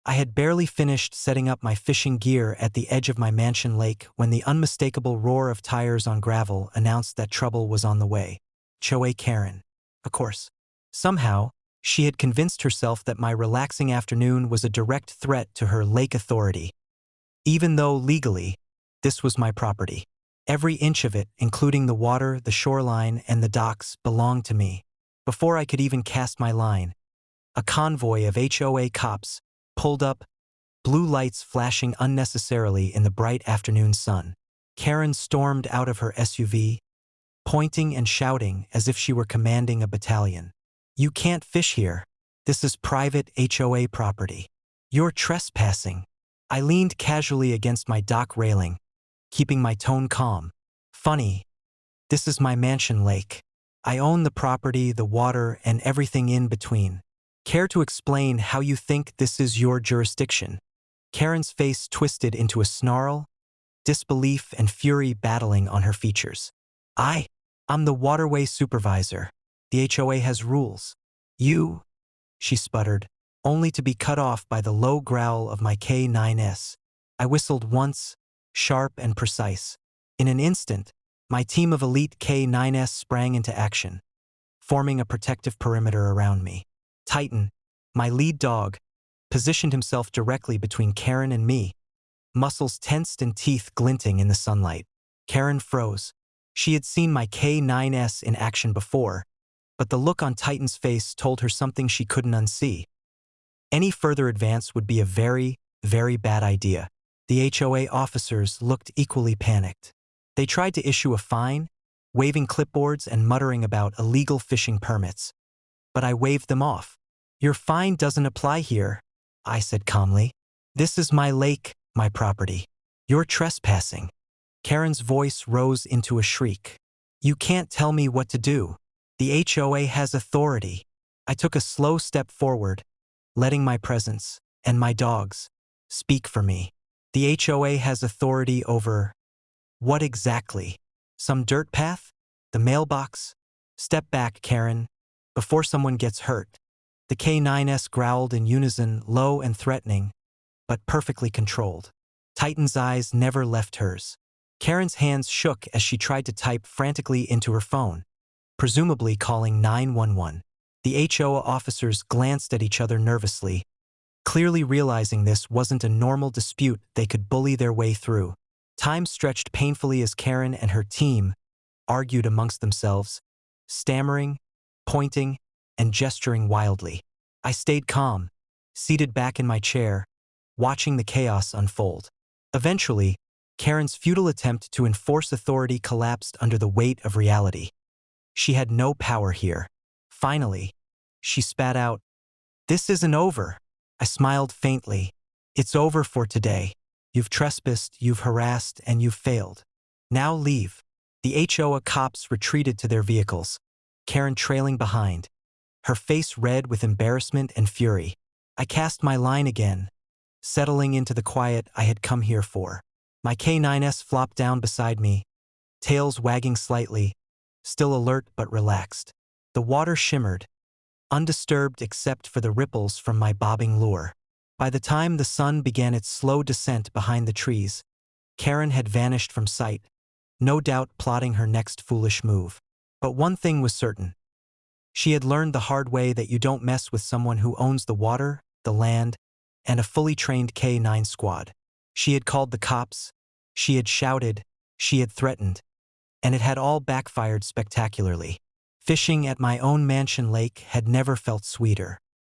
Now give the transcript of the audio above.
I had barely finished setting up my fishing gear at the edge of my mansion lake when the unmistakable roar of tires on gravel announced that trouble was on the way. HOA Karen. Of course. Somehow, she had convinced herself that my relaxing afternoon was a direct threat to her lake authority. Even though, legally, this was my property. Every inch of it, including the water, the shoreline, and the docks, belonged to me. Before I could even cast my line, a convoy of HOA cops pulled up, blue lights flashing unnecessarily in the bright afternoon sun. Karen stormed out of her SUV, pointing and shouting as if she were commanding a battalion. "You can't fish here. This is private HOA property. You're trespassing." I leaned casually against my dock railing, keeping my tone calm. "Funny. This is my mansion lake. I own the property, the water, and everything in between. Care to explain how you think this is your jurisdiction?" Karen's face twisted into a snarl, disbelief and fury battling on her features. I'm the waterway supervisor. The HOA has rules. You," she sputtered, only to be cut off by the low growl of my K9S. I whistled once, sharp and precise. In an instant, my team of elite K9S sprang into action, forming a protective perimeter around me. Titan, my lead dog, positioned himself directly between Karen and me, muscles tensed and teeth glinting in the sunlight. Karen froze. She had seen my K9S in action before, but the look on Titan's face told her something she couldn't unsee. Any further advance would be a very, very bad idea. The HOA officers looked equally panicked. They tried to issue a fine, waving clipboards and muttering about illegal fishing permits. But I waved them off. "Your fine doesn't apply here," I said calmly. "This is my lake, my property. You're trespassing." Karen's voice rose into a shriek. "You can't tell me what to do. The HOA has authority." I took a slow step forward, letting my presence, and my dogs, speak for me. "The HOA has authority over what exactly? Some dirt path? The mailbox? Step back, Karen, before someone gets hurt." The K9S growled in unison, low and threatening, but perfectly controlled. Titan's eyes never left hers. Karen's hands shook as she tried to type frantically into her phone, presumably calling 911. The HOA officers glanced at each other nervously, clearly realizing this wasn't a normal dispute they could bully their way through. Time stretched painfully as Karen and her team argued amongst themselves, stammering, pointing, and gesturing wildly. I stayed calm, seated back in my chair, watching the chaos unfold. Eventually, Karen's futile attempt to enforce authority collapsed under the weight of reality. She had no power here. Finally, she spat out, "This isn't over." I smiled faintly. "It's over for today. You've trespassed, you've harassed, and you've failed. Now leave." The HOA cops retreated to their vehicles, Karen trailing behind, her face red with embarrassment and fury. I cast my line again, settling into the quiet I had come here for. My K9S flopped down beside me, tails wagging slightly, still alert but relaxed. The water shimmered, undisturbed except for the ripples from my bobbing lure. By the time the sun began its slow descent behind the trees, Karen had vanished from sight, no doubt plotting her next foolish move. But one thing was certain. She had learned the hard way that you don't mess with someone who owns the water, the land, and a fully trained K9 squad. She had called the cops, she had shouted, she had threatened, and it had all backfired spectacularly. Fishing at my own mansion lake had never felt sweeter.